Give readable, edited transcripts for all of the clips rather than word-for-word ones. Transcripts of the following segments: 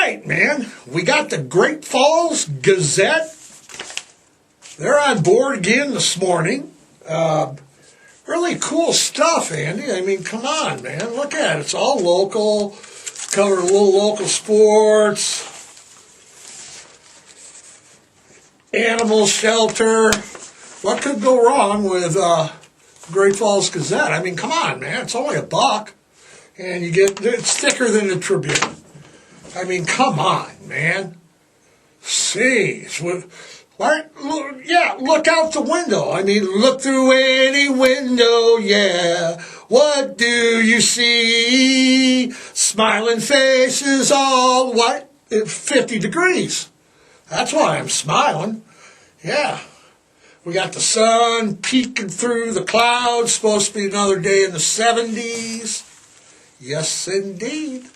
right, man. We got the Great Falls Gazette. They're on board again this morning. Really cool stuff, Andy. I mean, come on, man. Look at it. It's all local. Cover a little local sports. Animal shelter. What could go wrong with Great Falls Gazette? I mean, come on, man. It's only $1. And it's thicker than the Tribune. I mean, come on, man. Jeez. Look out the window. I mean, look through any window, yeah. What do you see? Smiling faces all, 50 degrees. That's why I'm smiling. Yeah. We got the sun peeking through the clouds. Supposed to be another day in the 70s. Yes, indeed.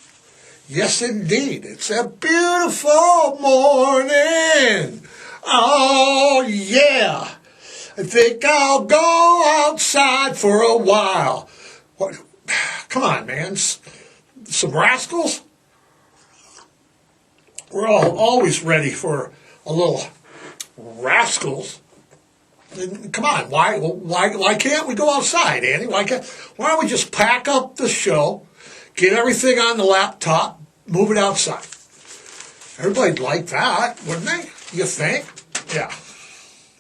Yes, indeed. It's a beautiful morning. Oh, yeah. I think I'll go outside for a while. What? Come on, man. Some rascals? We're always ready for a little rascals. Come on, why can't we go outside, Andy? Why don't we just pack up the show, get everything on the laptop, move it outside? Everybody'd like that, wouldn't they? You think? Yeah.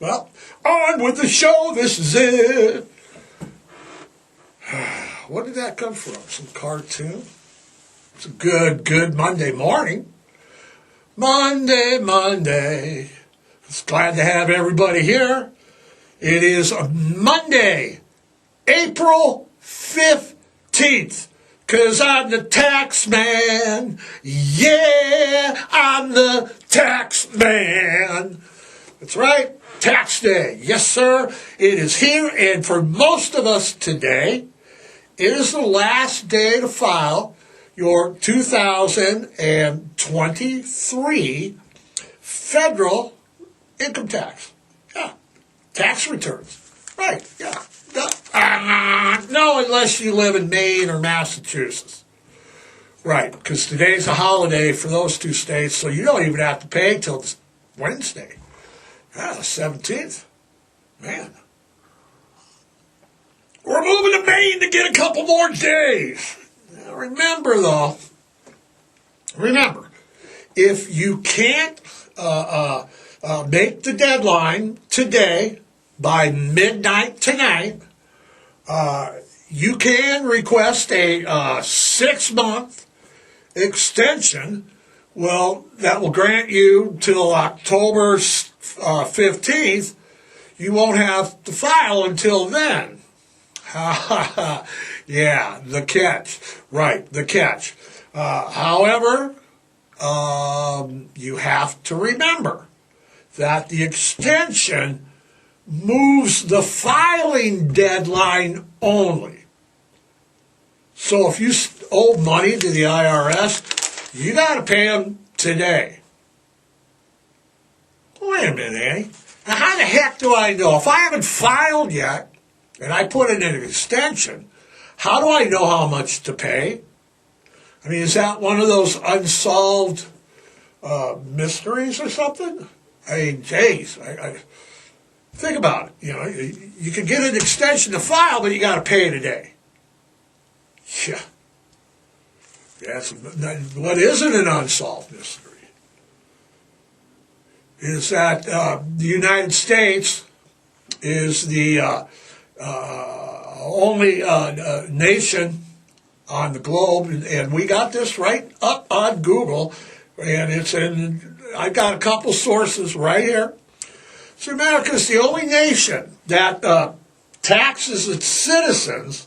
Well, on with the show. This is it. What did that come from? Some cartoon? It's a good Monday morning. Monday. It's glad to have everybody here. It is Monday, April 15th. 'Cause I'm the tax man. Yeah, I'm the tax man. That's right, tax day. Yes, sir. It is here, and for most of us today, it is the last day to file your 2023 federal income tax. Yeah, tax returns. Right, yeah. No, unless you live in Maine or Massachusetts. Right, because today's a holiday for those two states, so you don't even have to pay till Wednesday. Yeah, the 17th. Man. We're moving to Maine to get a couple more days. Now, remember, if you can't make the deadline today, by midnight tonight, you can request a 6-month extension. Well, that will grant you till October 15th. You won't have to file until then. Yeah, the catch. Right, the catch. However, you have to remember that the extension moves the filing deadline only. So if you owe money to the IRS, you got to pay them today. Wait a minute, Annie. Now how the heck do I know? If I haven't filed yet, and I put in an extension, how do I know how much to pay? I mean, is that one of those unsolved mysteries or something? I mean, geez, think about it. You know, you can get an extension to file, but you got to pay today. Yeah. What isn't an unsolved mystery is that the United States is the only nation on the globe, and we got this right up on Google, and I've got a couple sources right here. So America is the only nation that taxes its citizens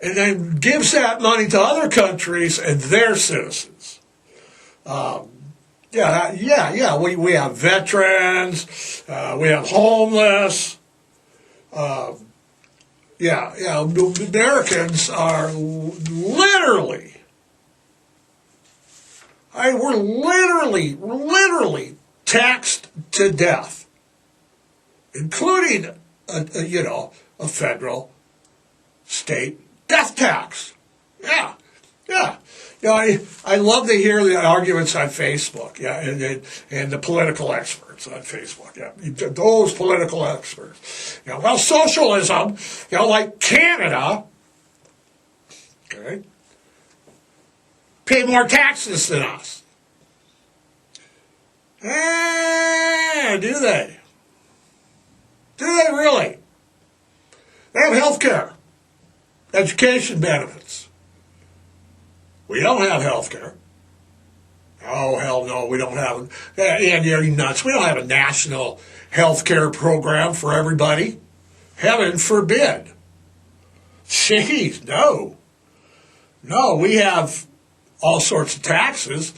and then gives that money to other countries and their citizens. We have veterans, we have homeless. Americans are we're literally taxed to death, including a federal, state death tax. Yeah. I love to hear the arguments on Facebook, yeah, and the political experts on Facebook, yeah, those political experts. Well, socialism, like Canada, okay, pay more taxes than us. Do they? Do they really? They have health care, education benefits. We don't have health care. Oh, hell no, we don't have it. And you're nuts. We don't have a national health care program for everybody. Heaven forbid. Jeez, no. No, we have all sorts of taxes.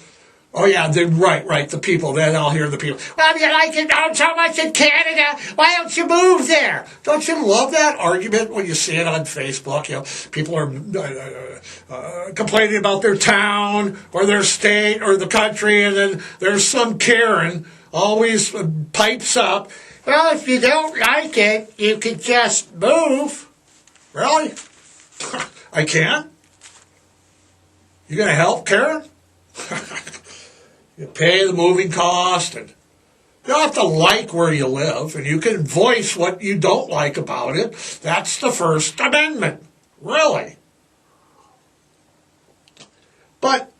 Oh, yeah, right, the people. Then I'll hear the people. Well, you like it so much in Canada. Why don't you move there? Don't you love that argument when you see it on Facebook? People are complaining about their town or their state or the country, and then there's some Karen always pipes up. Well, if you don't like it, you can just move. Really? I can't? You going to help, Karen? You pay the moving cost, and you don't have to like where you live, and you can voice what you don't like about it. That's the First Amendment. Really. But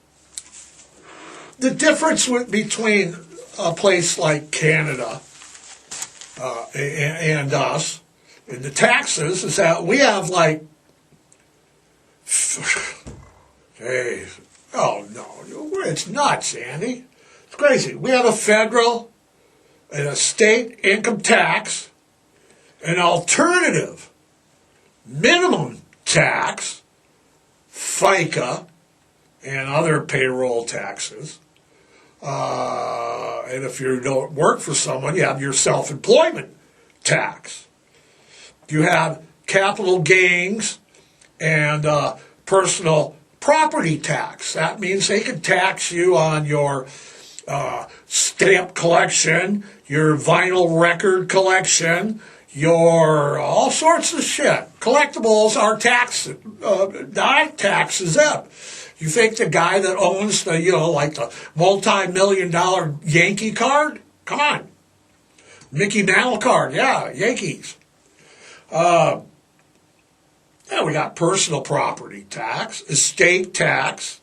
the difference between a place like Canada and us, and the taxes, is that we have like, hey, oh no, it's nuts, Andy. It's crazy. We have a federal and a state income tax, an alternative minimum tax, FICA, and other payroll taxes. And if you don't work for someone, you have your self-employment tax. You have capital gains and personal property tax. That means they can tax you on your stamp collection, your vinyl record collection, your all sorts of shit. Collectibles are not tax exempt. You think the guy that owns the, like the multi-million-dollar Yankee card? Come on. Mickey Mantle card, yeah, Yankees. Yeah, we got personal property tax, estate tax.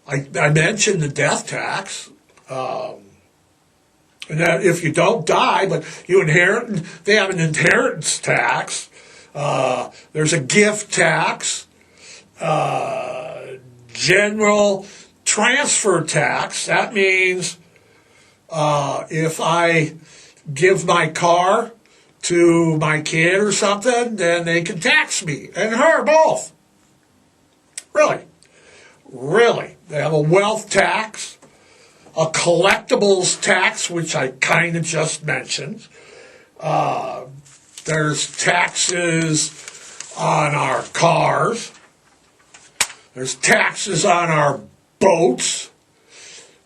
I mentioned the death tax. And that if you don't die, but you inherit, they have an inheritance tax. There's a gift tax. General transfer tax. That means if I give my car to my kid or something, then they can tax me and her both. Really. They have a wealth tax, a collectibles tax, which I kind of just mentioned. There's taxes on our cars. There's taxes on our boats,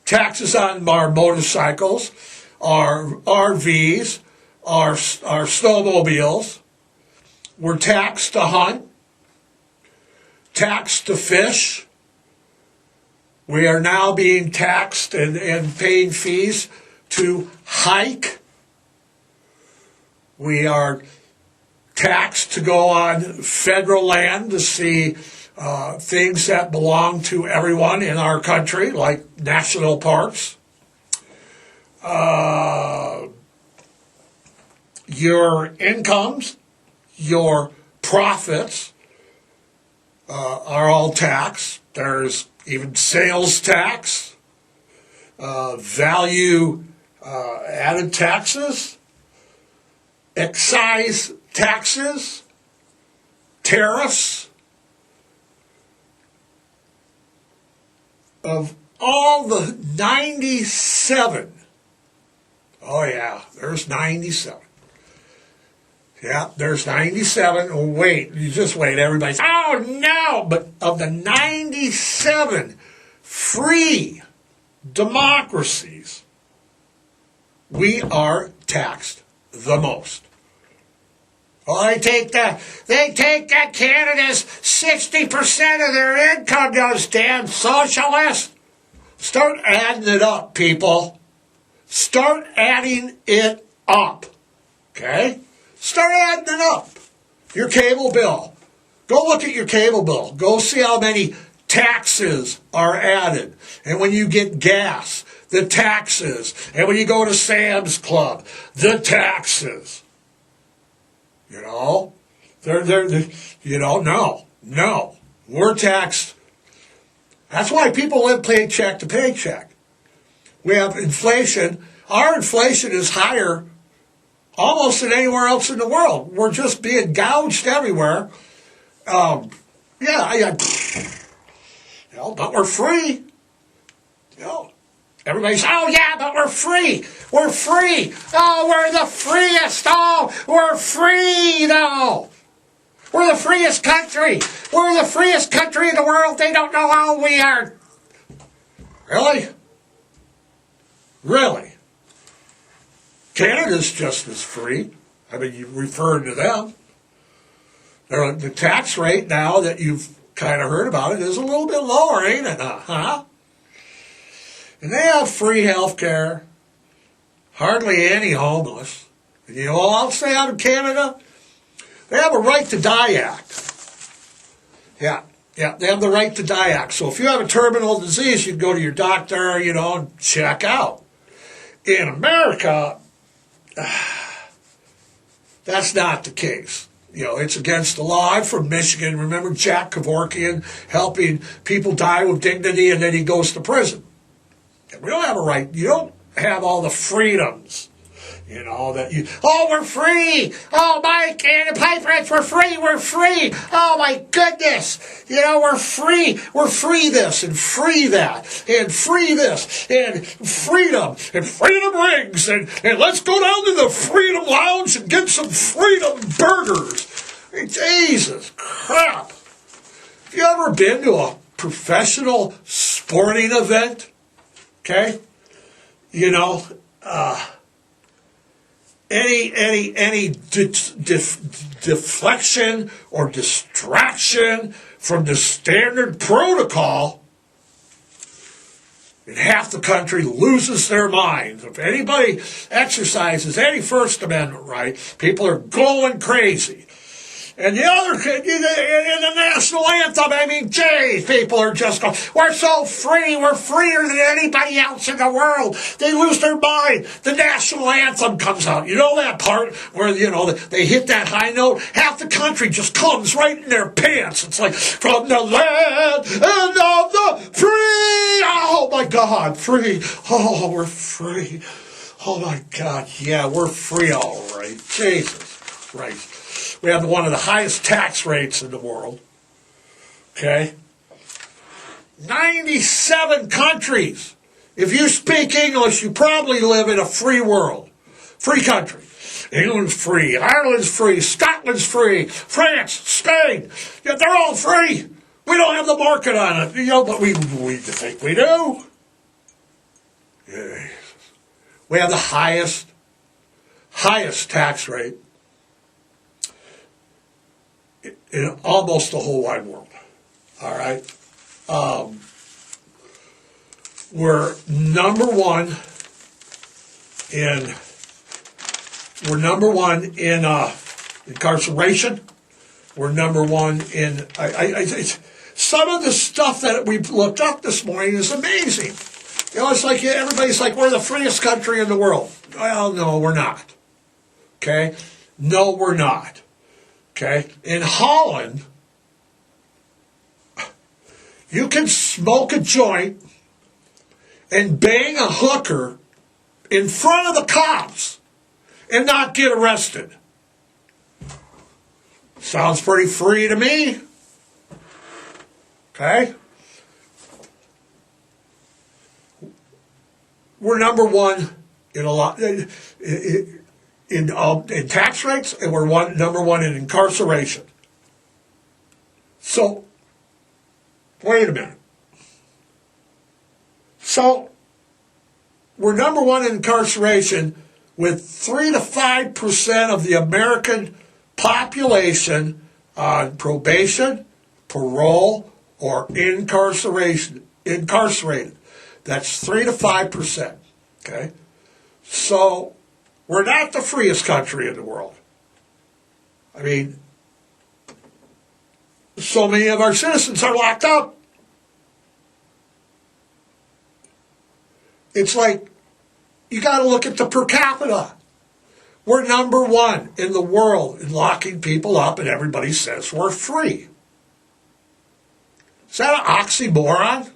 taxes on our motorcycles, our RVs, our snowmobiles. We're taxed to hunt, taxed to fish. We are now being taxed and paying fees to hike. We are taxed to go on federal land to see things that belong to everyone in our country, like national parks. Your incomes, your profits are all taxed. There's even sales tax, value added taxes, excise taxes, tariffs. Of all the 97, oh yeah, there's 97. Yeah, there's 97. Oh, wait, you just wait. Everybody's, oh no! But of the 97 free democracies, we are taxed the most. Well, they take that Canada's 60% of their income, those damn socialists. Start adding it up, people. Start adding it up. Okay? Start adding it up. Your cable bill. Go look at your cable bill. Go see how many taxes are added. And when you get gas, the taxes. And when you go to Sam's Club, the taxes. You know? No. We're taxed. That's why people live paycheck to paycheck. We have inflation. Our inflation is higher almost than anywhere else in the world. We're just being gouged everywhere. But we're free. Everybody's, but we're free. We're free. Oh, we're the freest. Oh, we're free, though. We're the freest country. We're the freest country in the world. They don't know how we are. Really? Really? Canada's just as free. I mean, you're referring to them. The tax rate now that you've kind of heard about it is a little bit lower, ain't it? Huh? And they have free health care. Hardly any homeless. And you know what I'll say out of Canada? They have a Right to Die Act. Yeah, they have the Right to Die Act. So if you have a terminal disease, you can go to your doctor, and check out. In America, that's not the case. It's against the law. I'm from Michigan. Remember Jack Kevorkian helping people die with dignity, and then he goes to prison. We don't have a right. You don't have all the freedoms. We're free. Oh, Mike and the Pipewrench, we're free. We're free. Oh, my goodness. We're free. We're free this and free that and free this and freedom rings and let's go down to the Freedom Lounge and get some freedom burgers. Jesus crap. Have you ever been to a professional sporting event? Okay? Any deflection or distraction from the standard protocol, and half the country loses their minds. If anybody exercises any First Amendment right, people are going crazy. And the other, in the national anthem, people are just going, we're so free, we're freer than anybody else in the world. They lose their mind. The national anthem comes out. You know that part where, they hit that high note? Half the country just comes right in their pants. It's like, from the land and of the free. Oh, my God, free. Oh, we're free. Oh, my God, yeah, we're free all right. Jesus Christ. We have one of the highest tax rates in the world. Okay? 97 countries. If you speak English, you probably live in a free world. Free country. England's free. Ireland's free. Scotland's free. France, Spain. Yeah, they're all free. We don't have the market on it. But we think we do. Yeah. We have the highest tax rate in almost the whole wide world. All right? We're number one in incarceration. We're number one in some of the stuff that we've looked up this morning is amazing. It's like everybody's like, we're the freest country in the world. Well, no, we're not. Okay? No, we're not. Okay? In Holland, you can smoke a joint and bang a hooker in front of the cops and not get arrested. Sounds pretty free to me. Okay? We're number one in a lot in tax rates, and we're number one in incarceration. So, wait a minute. So, we're number one in incarceration with 3 to 5% of the American population on probation, parole, or incarceration. Incarcerated. That's 3 to 5%. Okay? So, we're not the freest country in the world. I mean, so many of our citizens are locked up. It's like, you got to look at the per capita. We're number one in the world in locking people up, and everybody says we're free. Is that an oxymoron?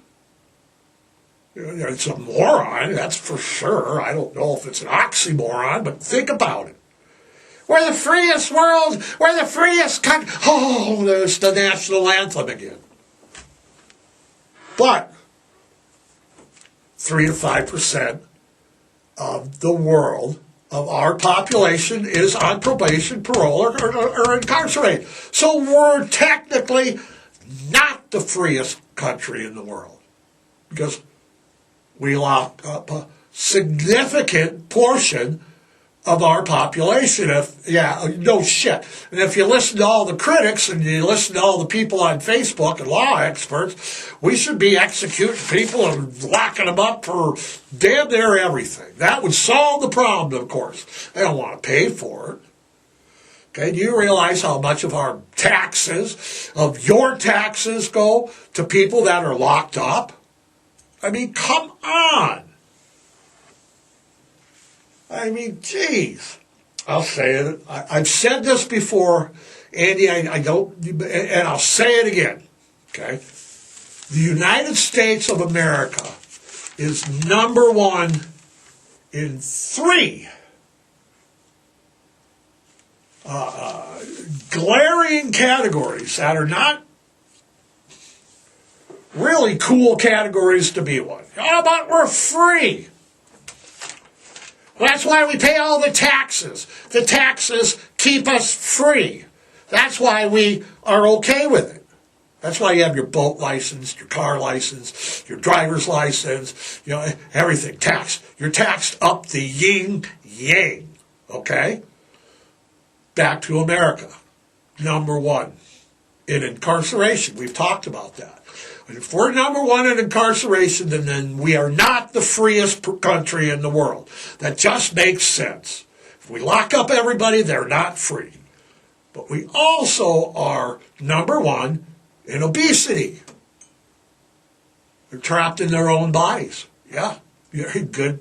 It's a moron, that's for sure. I don't know if it's an oxymoron, but think about it. We're the freest world. We're the freest country. Oh, there's the national anthem again. But 3 to 5% of the world, of our population, is on probation, parole, or incarcerated. So we're technically not the freest country in the world, because we lock up a significant portion of our population. No shit. And if you listen to all the critics and you listen to all the people on Facebook and law experts, we should be executing people and locking them up for damn near everything. That would solve the problem, of course. They don't want to pay for it. Okay, do you realize how much of our taxes, of your taxes, go to people that are locked up? I mean, come on. I mean, geez. I'll say it. I've said this before, Andy, I don't, and I'll say it again, okay? The United States of America is number one in 3 glaring categories that are not really cool categories to be one. How about we're free? That's why we pay all the taxes. The taxes keep us free. That's why we are okay with it. That's why you have your boat license, your car license, your driver's license, everything taxed. You're taxed up the yin-yang, okay? Back to America. Number one in incarceration. We've talked about that. And if we're number one in incarceration, then we are not the freest country in the world. That just makes sense. If we lock up everybody, they're not free. But we also are number one in obesity. They're trapped in their own bodies. Yeah, good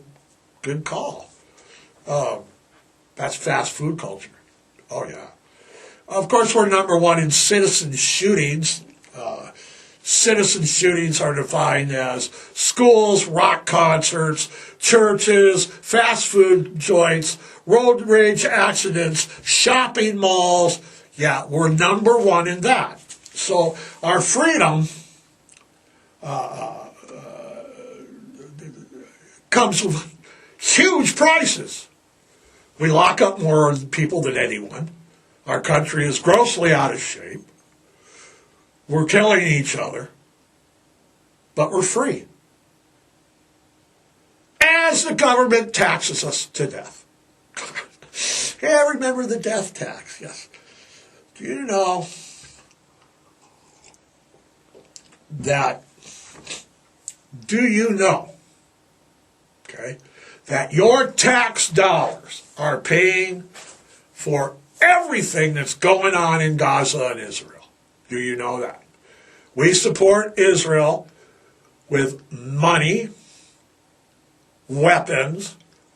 call. That's fast food culture. Oh, yeah. Of course, we're number one in citizen shootings. Citizen shootings are defined as schools, rock concerts, churches, fast food joints, road rage accidents, shopping malls. Yeah, we're number one in that. So our freedom comes with huge prices. We lock up more people than anyone. Our country is grossly out of shape. We're killing each other, but we're free. As the government taxes us to death. Yeah, remember the death tax, yes. Do you know that your tax dollars are paying for everything that's going on in Gaza and Israel? Do you know that? We support Israel with money, weapons,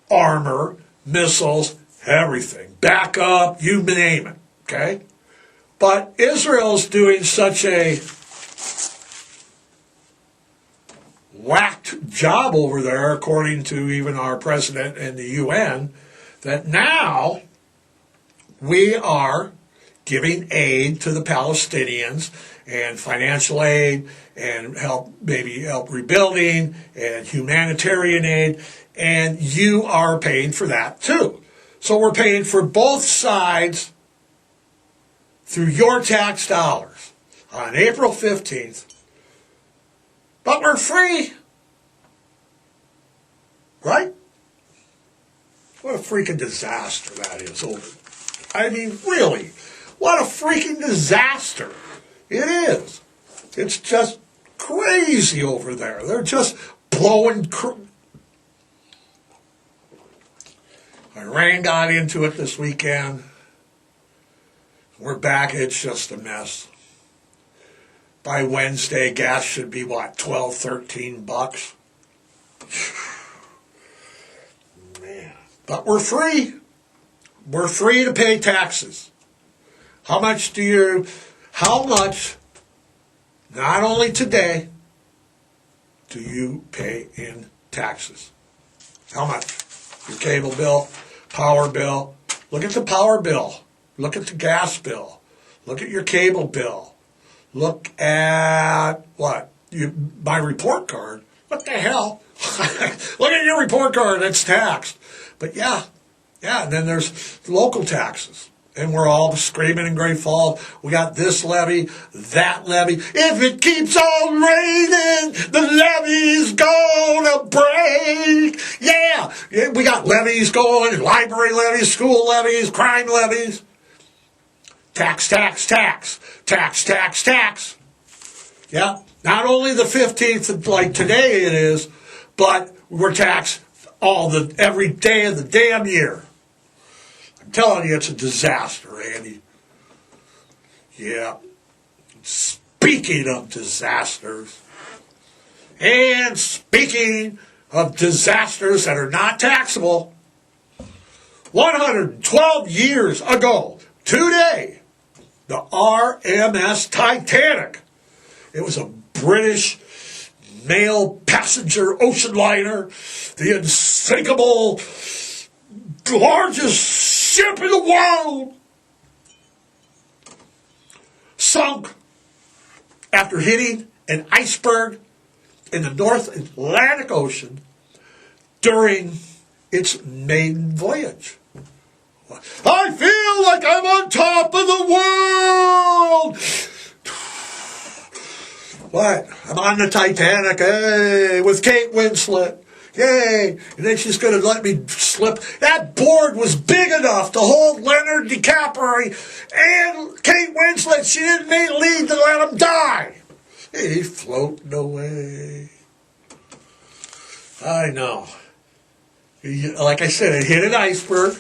armor, missiles, everything. Backup, you name it, okay? But Israel's doing such a whacked job over there, according to even our president and the UN, that now we are giving aid to the Palestinians and financial aid and help rebuilding and humanitarian aid, and you are paying for that too. So we're paying for both sides through your tax dollars on April 15th, but we're free, right? What a freaking disaster that is. I mean, really. What a freaking disaster it is. It's just crazy over there. They're just blowing. Iran got into it this weekend. We're back. It's just a mess. By Wednesday, gas should be, what, 12, 13 bucks? Man. But we're free. We're free to pay taxes. How much, not only today, do you pay in taxes? How much? Your cable bill, power bill. Look at the power bill. Look at the gas bill. Look at your cable bill. Look at, what? My report card. What the hell? Look at your report card. It's taxed. But yeah, and then there's local taxes. And we're all screaming in Great Falls. We got this levy, that levy. If it keeps on raining, the levee's gonna break. Yeah, we got levies going, library levies, school levies, crime levies. Tax. Yeah, not only the 15th, like today it is, but we're taxed every day of the damn year. I'm telling you, it's a disaster, Andy. Yeah. Speaking of disasters, and speaking of disasters that are not taxable, 112 years ago, today, the RMS Titanic. It was a British mail passenger ocean liner, the unsinkable, largest ship in the world, sunk after hitting an iceberg in the North Atlantic Ocean during its maiden voyage. I feel like I'm on top of the world. What? I'm on the Titanic, hey, with Kate Winslet. Yay. And then she's going to let me slip. That board was big enough to hold Leonard DiCaprio and Kate Winslet. She didn't need to let him die. He's floating away. I know. Like I said, it hit an iceberg.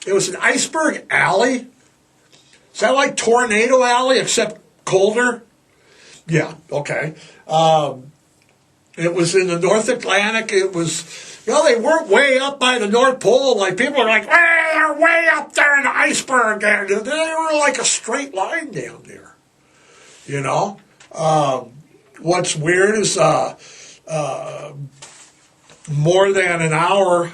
It was an iceberg alley. Is that like Tornado Alley except colder? Yeah, okay. It was in the North Atlantic. It was, they weren't way up by the North Pole. Like people are like, they're way up there in the iceberg. They were like a straight line down there. What's weird is more than an hour,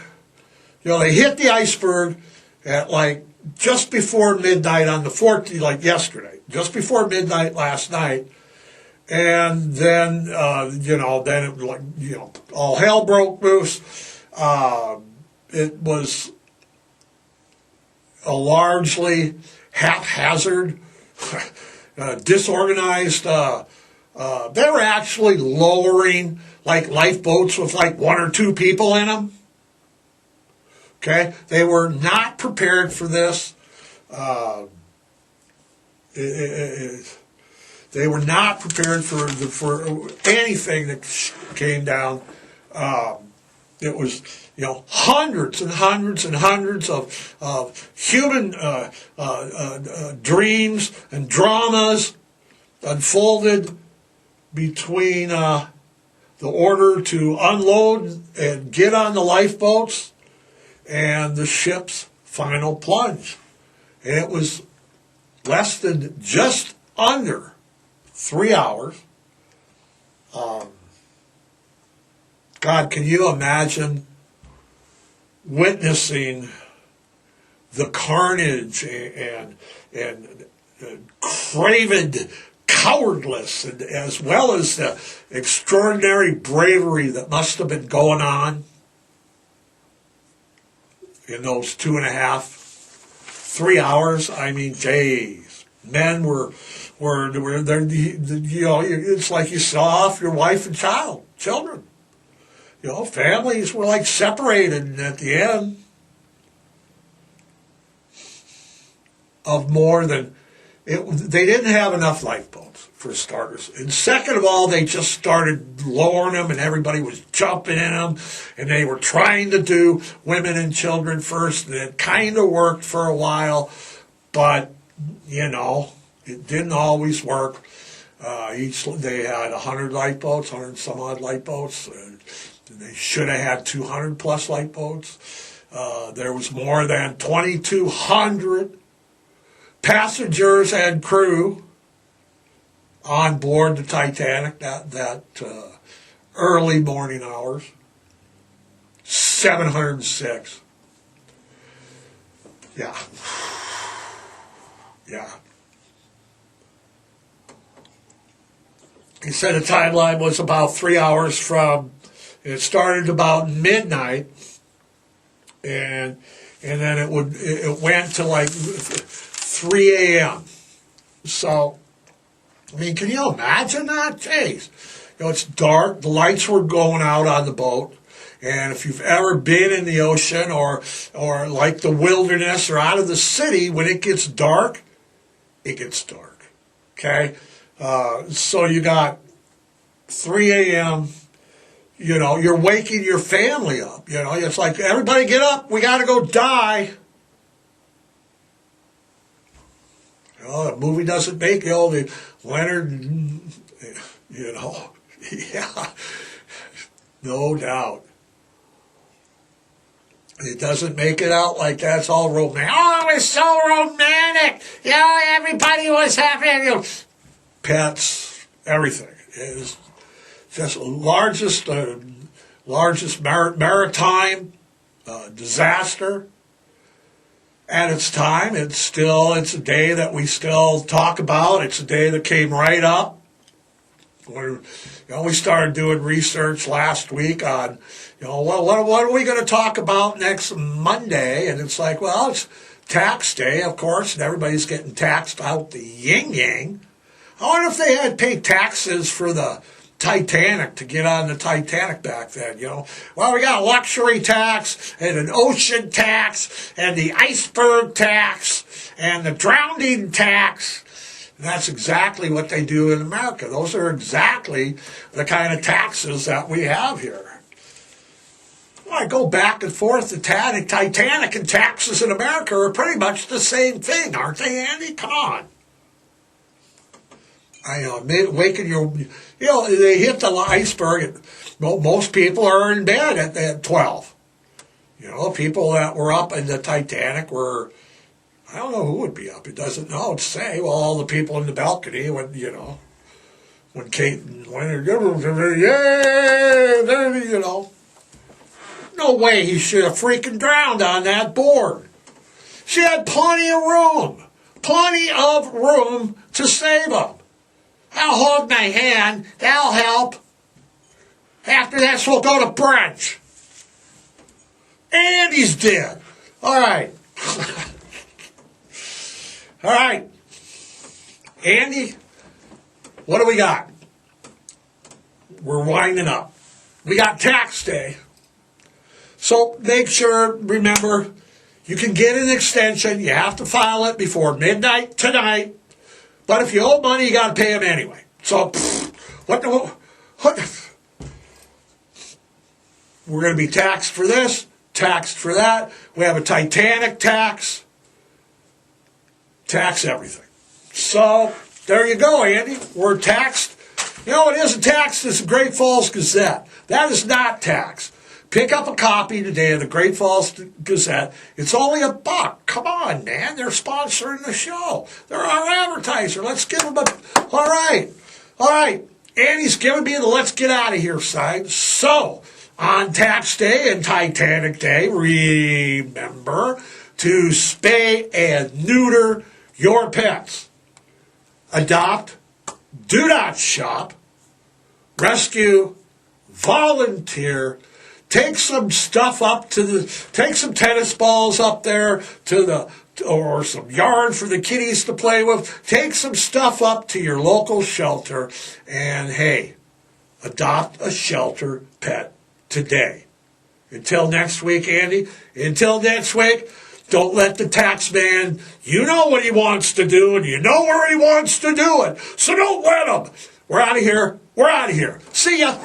they hit the iceberg at like just before midnight on the 14th, like yesterday, just before midnight last night. And then, then it, all hell broke loose. It was a largely haphazard, disorganized, they were actually lowering like lifeboats with like one or two people in them. Okay, they were not prepared for this. They were not prepared for anything that came down. It was hundreds and hundreds and hundreds of human dreams and dramas unfolded between the order to unload and get on the lifeboats and the ship's final plunge. And it was less than just under 3 hours. God, can you imagine witnessing the carnage and craven cowardness, and as well as the extraordinary bravery that must have been going on in those 2.5, 3 hours? I mean, days. Men were there. It's like you saw off your wife and children. Families were like separated at the end of more than they didn't have enough lifeboats, for starters. And second of all, they just started lowering them, and everybody was jumping in them, and they were trying to do women and children first, and it kind of worked for a while, but, it didn't always work. They had 100 lifeboats, 100 some odd lifeboats. They should have had 200 plus lifeboats. There was more than 2,200 passengers and crew on board the Titanic that early morning hours. 706. Yeah. He said the timeline was about 3 hours from, it started about midnight, and then it went to like 3 a.m. So, can you imagine that? Jeez. It's dark, the lights were going out on the boat, and if you've ever been in the ocean or like the wilderness or out of the city, when it gets dark, it gets dark. Okay? So you got 3 a.m., you're waking your family up. It's like, everybody get up, we got to go die. The movie doesn't make the Leonard, yeah, no doubt. It doesn't make it out like that's all romantic. Oh, it was so romantic. Everybody was happy. Pets, everything. It was just largest maritime disaster at its time. It's a day that we still talk about. It's a day that came right up. We started doing research last week on, what are we going to talk about next Monday? And it's like, well, it's tax day, of course, and everybody's getting taxed out the yin-yang. I wonder if they had paid taxes for the Titanic to get on the Titanic back then, Well, we got a luxury tax and an ocean tax and the iceberg tax and the drowning tax. And that's exactly what they do in America. Those are exactly the kind of taxes that we have here. Well, I go back and forth. The Titanic and taxes in America are pretty much the same thing, aren't they, Andy? Come on. Waking they hit the iceberg. And, most people are in bed at 12. People that were up in the Titanic were, I don't know who would be up. It doesn't know to say. Well, all the people in the balcony when Kate and Leonard, yay, no way he should have freaking drowned on that board. She had plenty of room to save him. I'll hold my hand. That'll help. After this, we'll go to brunch. And he's dead. All right. All right. Andy, what do we got? We're winding up. We got tax day. So make sure, remember, you can get an extension. You have to file it before midnight tonight. But if you owe money, you got to pay them anyway. So, what? We're going to be taxed for this, taxed for that. We have a Titanic tax. Tax everything. So, there you go, Andy. We're taxed. It isn't taxed. It's the Great Falls Gazette. That is not taxed. Pick up a copy today of the Great Falls Gazette. It's only $1. Come on, man. They're sponsoring the show. They're our advertiser. Let's give them all right. Andy's giving me the let's get out of here side. So, on tax day and Titanic day, remember to spay and neuter your pets. Adopt, do not shop, rescue, volunteer. Take some stuff up take some tennis balls up there or some yarn for the kitties to play with. Take some stuff up to your local shelter and, hey, adopt a shelter pet today. Until next week, Andy. Until next week, Don't let the tax man, you know what he wants to do, and you know where he wants to do it. So don't let him. We're out of here. We're out of here. See ya.